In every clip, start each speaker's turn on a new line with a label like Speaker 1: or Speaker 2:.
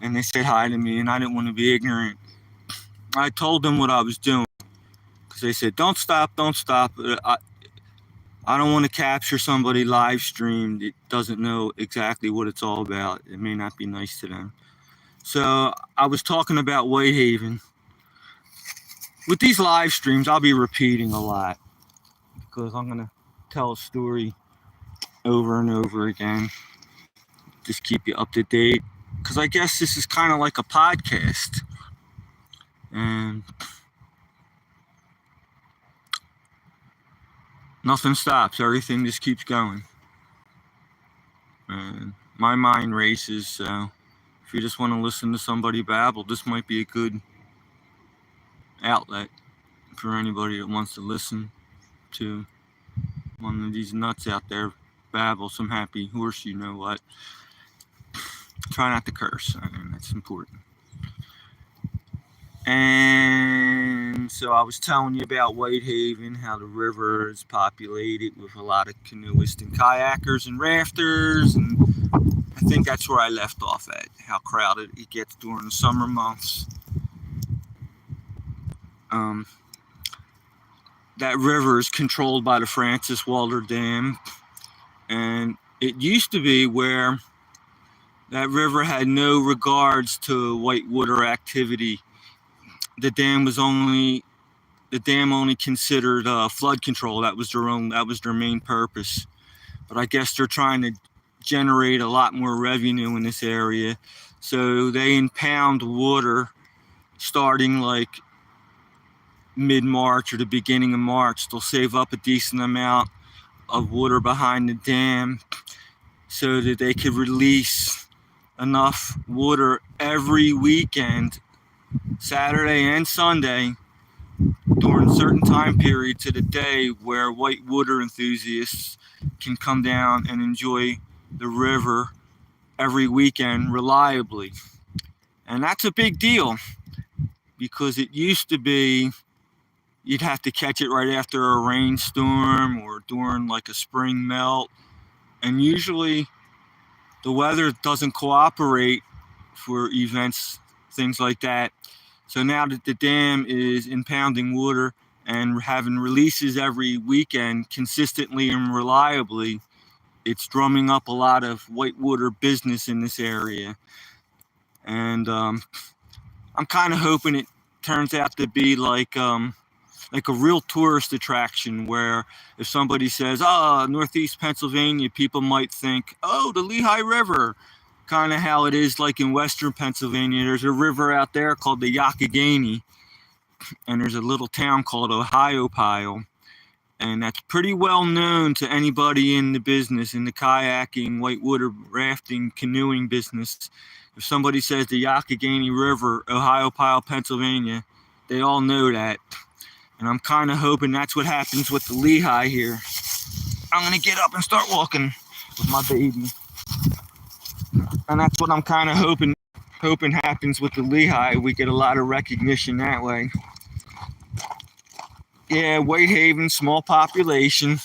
Speaker 1: and they said hi to me, and I didn't want to be ignorant. I told them what I was doing because they said, don't stop, don't stop. I don't want to capture somebody live streamed that doesn't know exactly what it's all about. It may not be nice to them. So I was talking about Whitehaven. With these live streams, I'll be repeating a lot because I'm going to tell a story over and over again. Just keep you up to date. Because I guess this is kind of like a podcast. And nothing stops. Everything just keeps going. And my mind races, so if you just want to listen to somebody babble, this might be a good outlet for anybody that wants to listen to one of these nuts out there babble some happy horse, you know what. Try not to curse. I mean, that's important. And so I was telling you about Whitehaven, how the river is populated with a lot of canoeists and kayakers and rafters, and I think that's where I left off at, how crowded it gets during the summer months. That river is controlled by the Francis Walter Dam, and it used to be where that river had no regards to whitewater activity. The dam only considered flood control. That was their main purpose. But I guess they're trying to generate a lot more revenue in this area, so they impound water starting like mid-March or the beginning of March. They'll save up a decent amount of water behind the dam so that they could release enough water every weekend, Saturday and Sunday, during certain time periods of the day where whitewater enthusiasts can come down and enjoy the river every weekend reliably. And that's a big deal because it used to be you'd have to catch it right after a rainstorm or during like a spring melt. And usually the weather doesn't cooperate for events, things like that. So now that the dam is impounding water and having releases every weekend consistently and reliably, it's drumming up a lot of whitewater business in this area. And I'm kind of hoping it turns out to be like a real tourist attraction where if somebody says, Northeast Pennsylvania, people might think, oh, the Lehigh River. Kind of how it is like in Western Pennsylvania. There's a river out there called the Agozzino, and there's a little town called Ohiopyle, and that's pretty well known to anybody in the business, in the kayaking, whitewater rafting, canoeing business. If somebody says the Agozzino River, Ohiopyle, Pennsylvania, they all know that. And I'm kind of hoping that's what happens with the Lehigh here. I'm going to get up and start walking with my baby. And that's what I'm kind of hoping happens with the Lehigh. We get a lot of recognition that way. Yeah, Whitehaven, small population.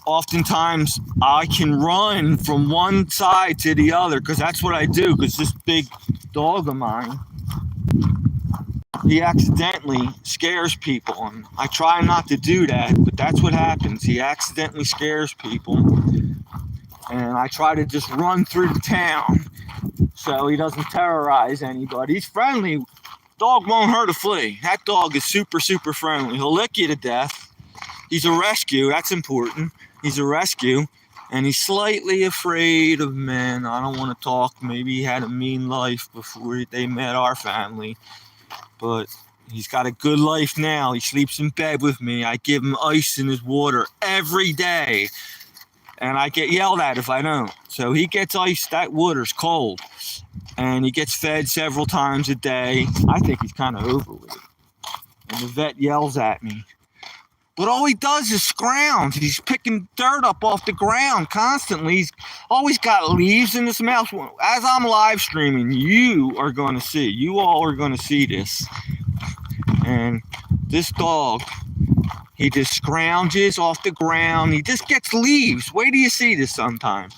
Speaker 1: Oftentimes, I can run from one side to the other because that's what I do, because this big dog of mine, he accidentally scares people. And I try not to do that, but that's what happens. He accidentally scares people. And I try to just run through the town so he doesn't terrorize anybody. He's friendly. Dog won't hurt a flea. That dog is super, super friendly. He'll lick you to death. He's a rescue. That's important. He's a rescue. And he's slightly afraid of men. I don't want to talk. Maybe he had a mean life before they met our family. But he's got a good life now. He sleeps in bed with me. I give him ice in his water every day. And I get yelled at if I don't. So he gets ice. That water's cold. And he gets fed several times a day. I think he's kind of overweight. And the vet yells at me. But all he does is scrounge. He's picking dirt up off the ground constantly. He's always got leaves in his mouth. As I'm live streaming, you all are going to see this. And this dog, he just scrounges off the ground. He just gets leaves. Wait till you see this sometime.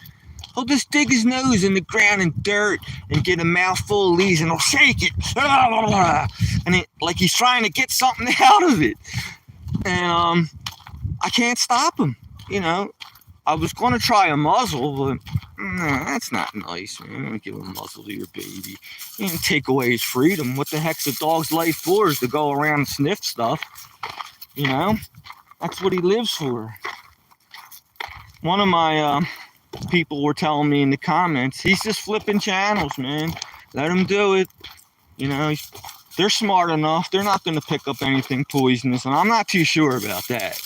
Speaker 1: He'll just dig his nose in the ground and dirt and get a mouthful of leaves and he'll shake it. And like he's trying to get something out of it. And I can't stop him. You know, I was going to try a muzzle, but that's not nice, man. Don't give a muzzle to your baby. You can take away his freedom. What the heck's a dog's life for? Is to go around and sniff stuff. You know, that's what he lives for. One of my people were telling me in the comments, he's just flipping channels, man. Let him do it. You know, they're smart enough. They're not going to pick up anything poisonous, and I'm not too sure about that.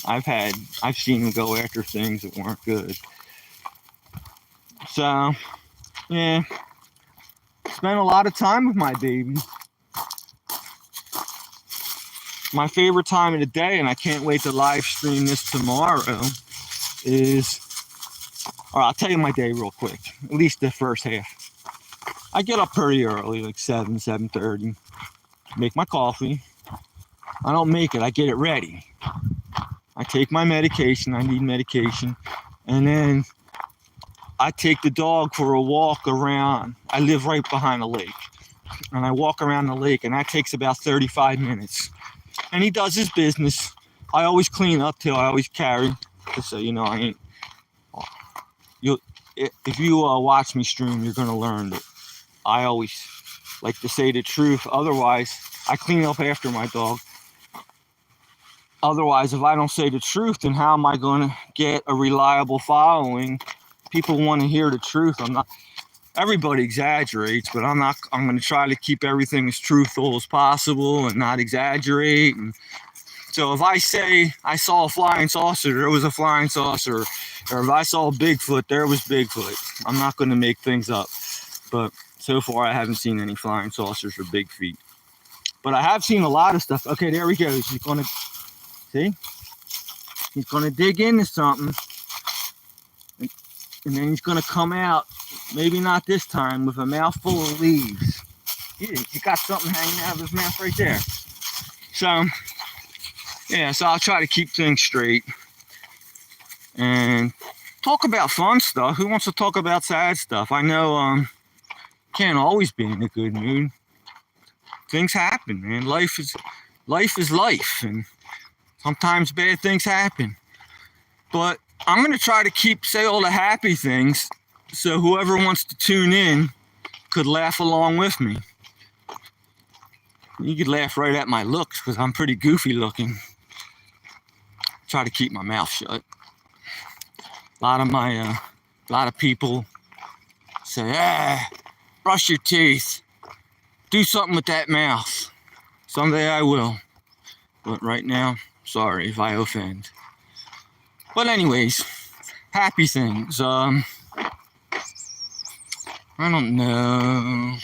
Speaker 1: I've seen him go after things that weren't good. So, yeah, spent a lot of time with my baby. My favorite time of the day, and I can't wait to live stream this tomorrow, is, or I'll tell you my day real quick, at least the first half. I get up pretty early, like 7:30, make my coffee. I don't make it, I get it ready. I take my medication, I need medication, and then I take the dog for a walk around. I live right behind a lake, and I walk around the lake, and that takes about 35 minutes. And he does his business. I always clean up too, I always carry, just so you know, I ain't, if you watch me stream, you're gonna learn that I always like to say the truth. Otherwise, I clean up after my dog. Otherwise, if I don't say the truth, then how am I going to get a reliable following? People want to hear the truth. Everybody exaggerates, but I'm going to try to keep everything as truthful as possible and not exaggerate. And so if I say I saw a flying saucer, there was a flying saucer. Or if I saw Bigfoot, there was Bigfoot. I'm not going to make things up. But so far, I haven't seen any flying saucers or big feet. But I have seen a lot of stuff. Okay, there he goes. He's going to... See? He's going to dig into something, and then he's going to come out, maybe not this time, with a mouthful of leaves. He got something hanging out of his mouth right there. So, yeah, so I'll try to keep things straight and talk about fun stuff. Who wants to talk about sad stuff? I know can't always be in a good mood. Things happen, man. Life is life, and sometimes bad things happen. But I'm going to try to say all the happy things so whoever wants to tune in could laugh along with me. You could laugh right at my looks because I'm pretty goofy looking. Try to keep my mouth shut. A lot of people say, brush your teeth. Do something with that mouth. Someday I will. But right now, sorry if I offend. But anyways, happy things. I don't know.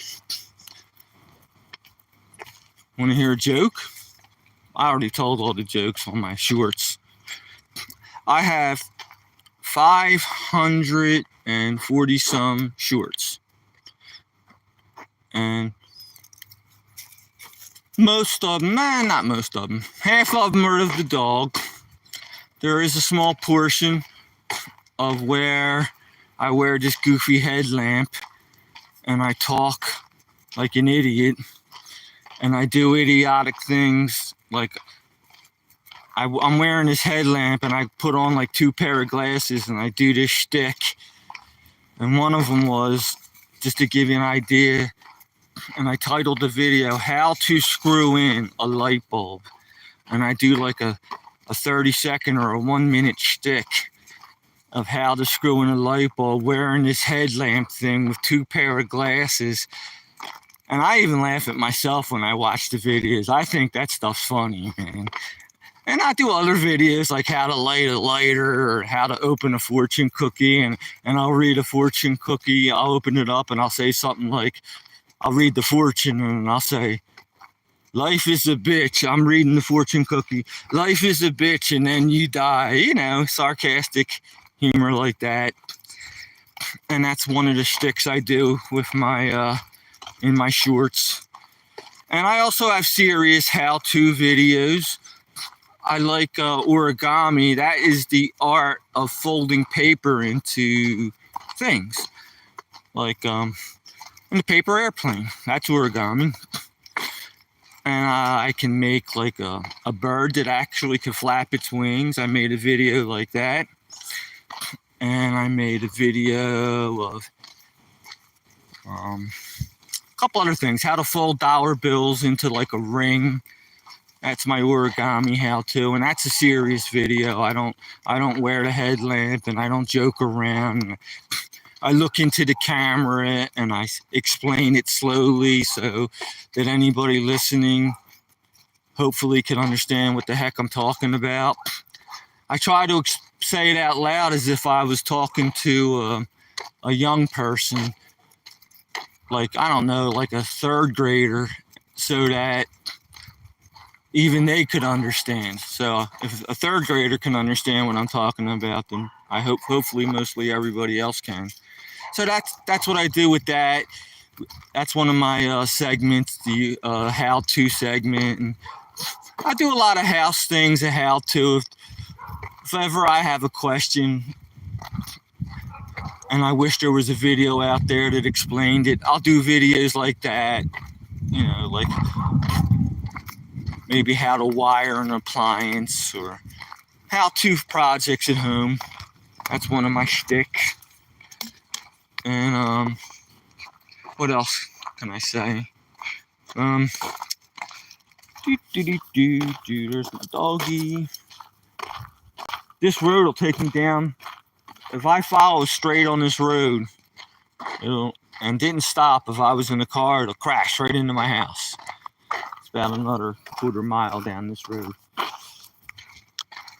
Speaker 1: Want to hear a joke? I already told all the jokes on my shorts. I have 540 some shorts. And most of them, not most of them, half of them are of the dog. There is a small portion of where I wear this goofy headlamp and I talk like an idiot and I do idiotic things. Like I'm wearing this headlamp and I put on like 2 pair of glasses and I do this shtick. And one of them was, just to give you an idea, and I titled the video, How to Screw in a Light Bulb. And I do like a 30-second or a 1-minute shtick of how to screw in a light bulb wearing this headlamp thing with 2 pair of glasses. And I even laugh at myself when I watch the videos. I think that stuff's funny, man. And I do other videos like how to light a lighter or how to open a fortune cookie. And I'll read a fortune cookie. I'll open it up and I'll say something like, I'll read the fortune and I'll say, life is a bitch. I'm reading the fortune cookie. Life is a bitch and then you die. You know, sarcastic humor like that. And that's one of the shticks I do with my, in my shorts. And I also have serious how-to videos. I like origami. That is the art of folding paper into things. Like in the paper airplane. That's origami. And I can make like a bird that actually can flap its wings. I made a video like that. And I made a video of a couple other things. How to fold dollar bills into like a ring. That's my origami how-to, and that's a serious video. I don't wear the headlamp, and I don't joke around. I look into the camera and I explain it slowly so that anybody listening hopefully can understand what the heck I'm talking about. I try to say it out loud as if I was talking to a young person, like, I don't know, like a third grader, so that even they could understand. So if a third grader can understand what I'm talking about, then I hopefully mostly everybody else can. So that's what I do with that. That's one of my segments, the how-to segment. And I do a lot of house things, a how-to. If ever I have a question and I wish there was a video out there that explained it, I'll do videos like that. You know, like maybe how to wire an appliance or how-to projects at home. That's one of my shticks. And what else can I say? There's my doggy. This road will take me down. If I follow straight on this road, and didn't stop, if I was in a car, it'll crash right into my house. It's about another quarter mile down this road.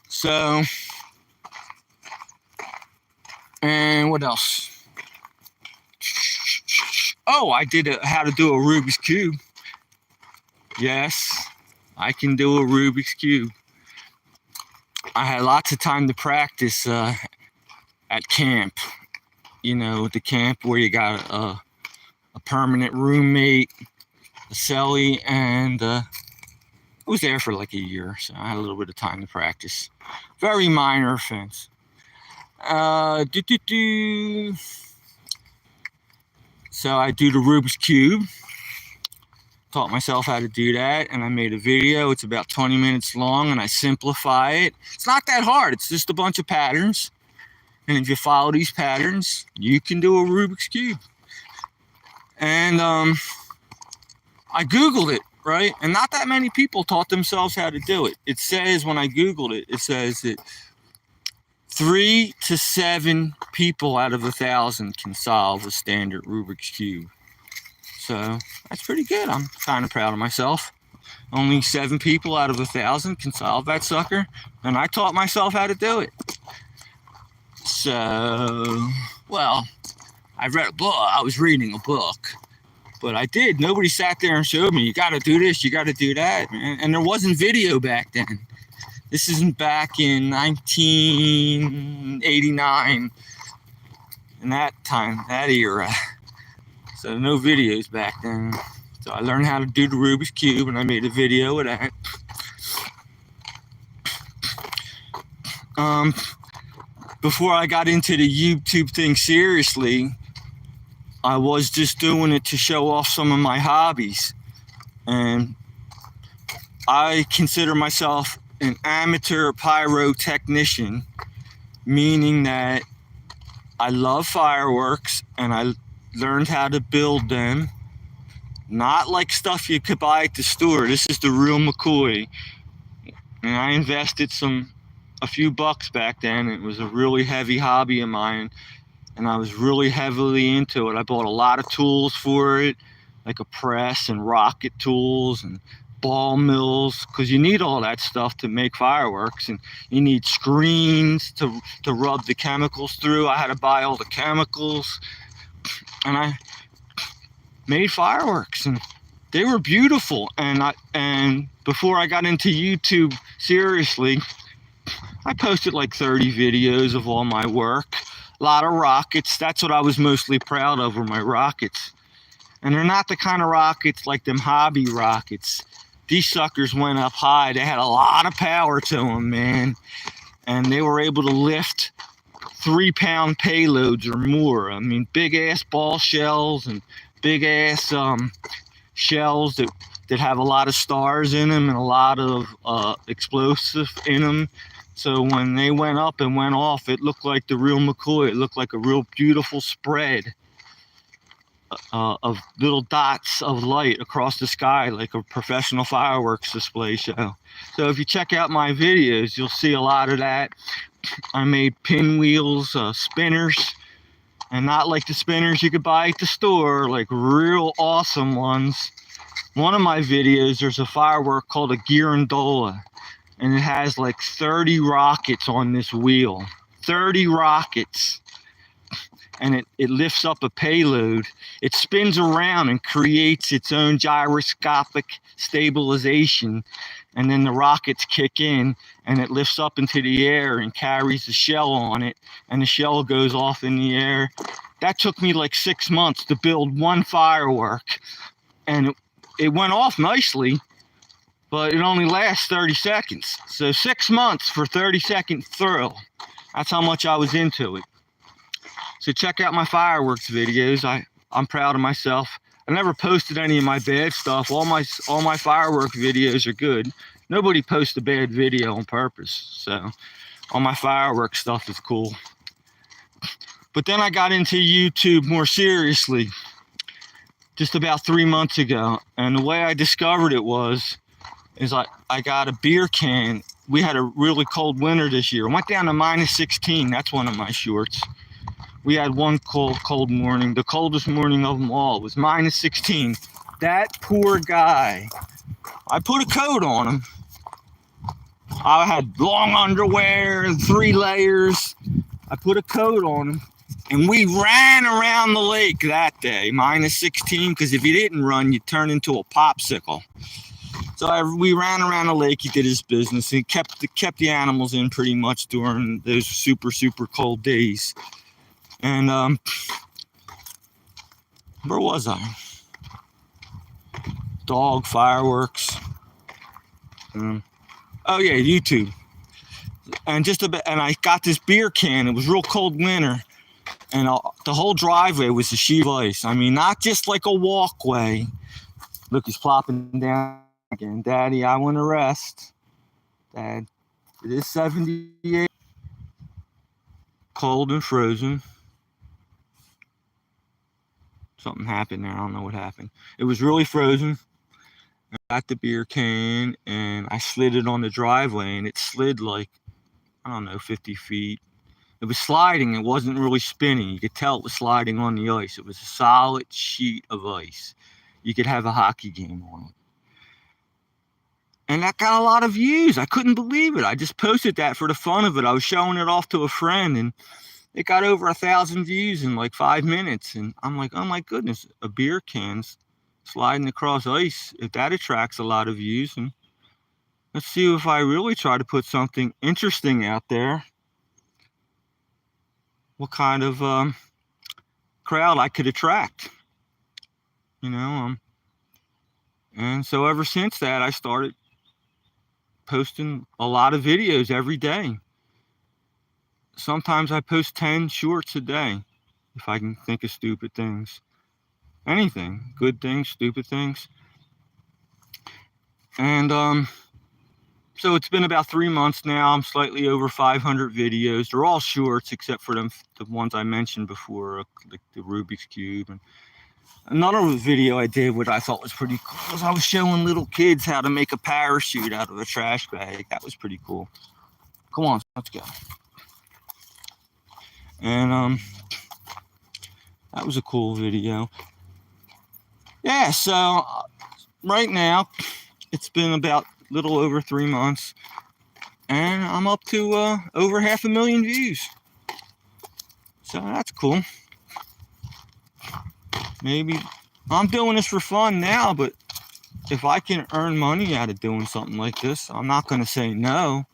Speaker 1: So, and what else? Oh, I did how to do a Rubik's Cube. Yes, I can do a Rubik's Cube. I had lots of time to practice at camp. You know, the camp where you got a permanent roommate, a cellie, and I was there for like a year, so I had a little bit of time to practice. Very minor offense. So I do the Rubik's Cube. Taught myself how to do that, and I made a video. It's about 20 minutes long, and I simplify it. It's not that hard. It's just a bunch of patterns. And if you follow these patterns, you can do a Rubik's Cube. And I Googled it, right? And not that many people taught themselves how to do it. It says, when I Googled it, it says that 3 to 7 people out of 1,000 can solve a standard Rubik's Cube. So that's pretty good. I'm kind of proud of myself. Only 7 people out of 1,000 can solve that sucker. And I taught myself how to do it. So, well, I read a book. I was reading a book. But I did. Nobody sat there and showed me, you got to do this, you got to do that, man. And there wasn't video back then. This isn't back in 1989. In that time, that era. So no videos back then. So I learned how to do the Rubik's Cube, and I made a video of that. Before I got into the YouTube thing seriously, I was just doing it to show off some of my hobbies. And I consider myself an amateur pyrotechnician, meaning that I love fireworks and I learned how to build them. Not like stuff you could buy at the store. This is the real McCoy. And I invested a few bucks back then. It was a really heavy hobby of mine, and I was really heavily into it. I bought a lot of tools for it, like a press and rocket tools and ball mills, because you need all that stuff to make fireworks, and you need screens to rub the chemicals through. I had to buy all the chemicals, and I made fireworks, and they were beautiful. And before I got into YouTube seriously, I posted like 30 videos of all my work. A lot of rockets. That's what I was mostly proud of, were my rockets. And they're not the kind of rockets like them hobby rockets. these suckers went up high. They had a lot of power to them, man. And they were able to lift 3-pound payloads or more. I mean, big ass ball shells and big ass shells that have a lot of stars in them and a lot of explosive in them. So when they went up and went off, it looked like the real McCoy. It looked like a real beautiful spread of little dots of light across the sky, like a professional fireworks display show. So if you check out my videos, you'll see a lot of that. I made pinwheels, spinners, and not like the spinners you could buy at the store, like real awesome ones. One of my videos, there's a firework called a girandola, and it has like 30 rockets on this wheel. 30 rockets. And it lifts up a payload. It spins around and creates its own gyroscopic stabilization. And then the rockets kick in, and it lifts up into the air and carries the shell on it. And the shell goes off in the air. That took me like 6 months to build one firework. And it went off nicely, but it only lasts 30 seconds. So 6 months for 30-second thrill. That's how much I was into it. So check out my fireworks videos. I'm proud of myself. I never posted any of my bad stuff. All my firework videos are good. Nobody posts a bad video on purpose. So all my firework stuff is cool. But then I got into YouTube more seriously just about 3 months ago. And the way I discovered it is I got a beer can. We had a really cold winter this year. It went down to -16. That's one of my shorts. We had one cold morning, the coldest morning of them all. It was -16. That poor guy. I put a coat on him. I had long underwear and 3 layers. I put a coat on him, and we ran around the lake that day, -16, because if you didn't run, you'd turn into a popsicle. So we ran around the lake. He did his business. He kept the animals in pretty much during those super, super cold days. And where was I? Dog fireworks. Oh yeah, YouTube. And I got this beer can. It was real cold winter, and the whole driveway was a sheet of ice. I mean, not just like a walkway. Look, he's plopping down again. Daddy, I want to rest. Dad, it is 78. Cold and frozen. Something happened there. I don't know what happened. It was really frozen. I got the beer can and I slid it on the driveway, and it slid like, I don't know, 50 feet. It was sliding. It wasn't really spinning. You could tell it was sliding on the ice. It was a solid sheet of ice. You could have a hockey game on it. And that got a lot of views. I couldn't believe it. I just posted that for the fun of it. I was showing it off to a friend, and it got over 1,000 views in like 5 minutes. And I'm like, oh my goodness, a beer can's sliding across ice. If that attracts a lot of views, and let's see if I really try to put something interesting out there, what kind of crowd I could attract, you know. And so ever since that, I started posting a lot of videos every day. Sometimes I post 10 shorts a day if I can think of stupid things. Anything. Good things, stupid things. And so it's been about 3 months now. I'm slightly over 500 videos. They're all shorts except for the ones I mentioned before, like the Rubik's Cube. And another video I did, what I thought was pretty cool, was I was showing little kids how to make a parachute out of a trash bag. That was pretty cool. Come on, let's go. And that was a cool video. Yeah, so right now it's been about a little over 3 months, and I'm up to over 500,000 views. So that's cool. Maybe I'm doing this for fun now, but if I can earn money out of doing something like this, I'm not going to say no.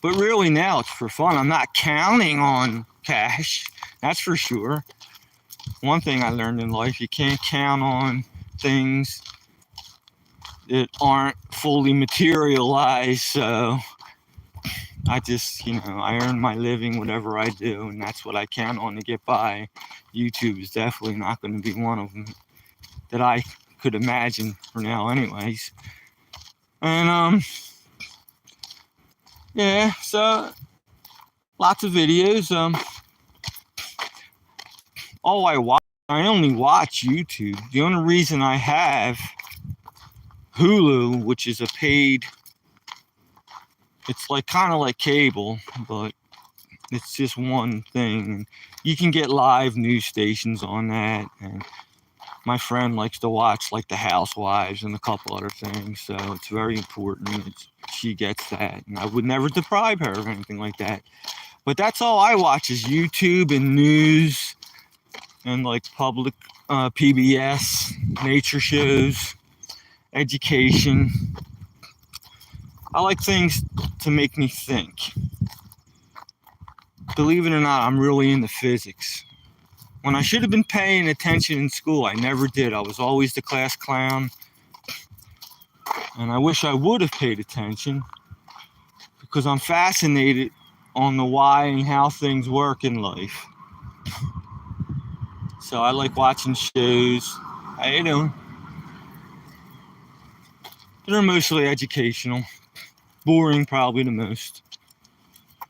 Speaker 1: But really now it's for fun. I'm not counting on cash, that's for sure. One thing I learned in life, you can't count on things that aren't fully materialized. So I just, I earn my living, whatever I do, and that's what I count on to get by. YouTube is definitely not going to be one of them that I could imagine for now, anyways. And yeah, so lots of videos. I only watch YouTube. The only reason I have Hulu, which is a paid, it's like kind of like cable, but it's just one thing. You can get live news stations on that, and my friend likes to watch like the Housewives and a couple other things, so it's very important she gets that, and I would never deprive her of anything like that. But that's all I watch is YouTube and news and like public PBS, nature shows, education. I like things to make me think. Believe it or not, I'm really into physics. When I should have been paying attention in school, I never did. I was always the class clown. And I wish I would have paid attention because I'm fascinated on the why and how things work in life. So I like watching shows. They're mostly educational. Boring, probably the most.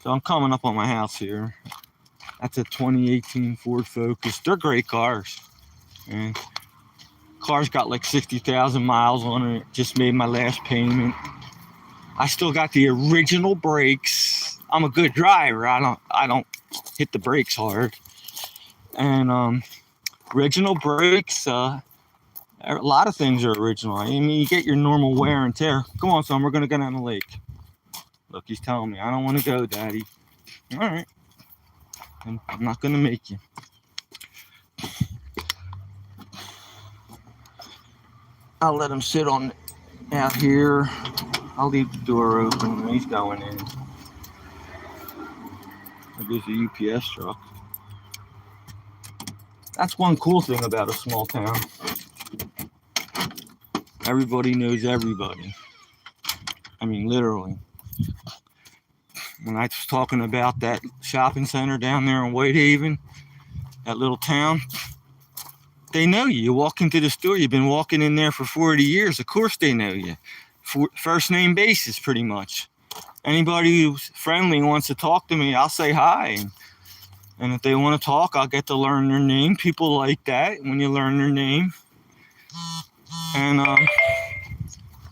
Speaker 1: So I'm coming up on my house here. That's a 2018 Ford Focus. They're great cars. And car's got like 60,000 miles on it. Just made my last payment. I still got the original brakes. I'm a good driver. I don't hit the brakes hard. And original brakes. A lot of things are original. I mean, you get your normal wear and tear. Come on, son. We're gonna go down the lake. Look, he's telling me I don't want to go, Daddy. All right. I'm not gonna make you. I'll let him sit on out here. I'll leave the door open when he's going in. There goes the UPS truck. That's one cool thing about a small town. Everybody knows everybody. I mean, literally. When I was talking about that shopping center down there in Whitehaven, that little town, they know you. You walk into the store, you've been walking in there for 40 years. Of course they know you. First name basis, pretty much. Anybody who's friendly and wants to talk to me, I'll say hi. And if they want to talk, I'll get to learn their name. People like that when you learn their name. And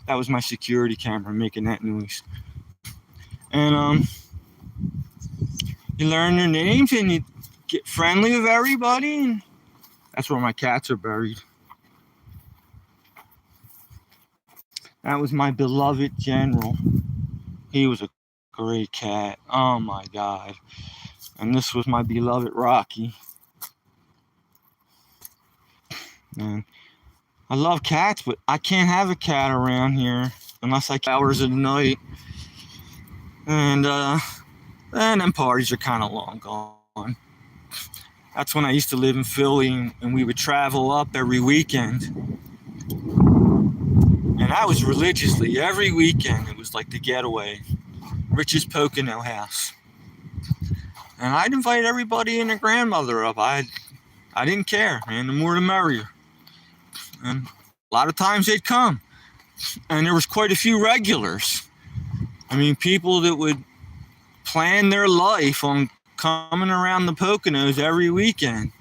Speaker 1: that was my security camera making that noise. And you learn their names and you get friendly with everybody. And that's where my cats are buried. That was my beloved General. He was a great cat. Oh my God. And this was my beloved Rocky. Man, I love cats, but I can't have a cat around here unless I hours of the night. And then parties are kind of long gone. That's when I used to live in Philly, and we would travel up every weekend. And I was religiously, every weekend, it was like the getaway. Rich's Pocono house. And I'd invite everybody and their grandmother up. I didn't care, man. The more the merrier. And a lot of times they'd come. And there was quite a few regulars. I mean, people that would plan their life on coming around the Poconos every weekend.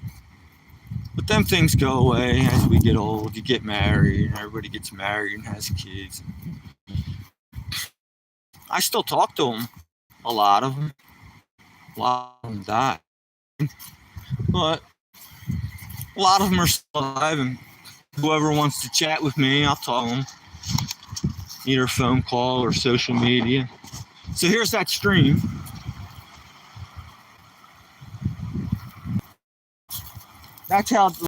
Speaker 1: But them things go away as we get old. You get married, and everybody gets married and has kids. I still talk to them, a lot of them. A lot of them died. But a lot of them are still alive, and whoever wants to chat with me, I'll talk to them. Either phone call or social media. So here's that stream. That's how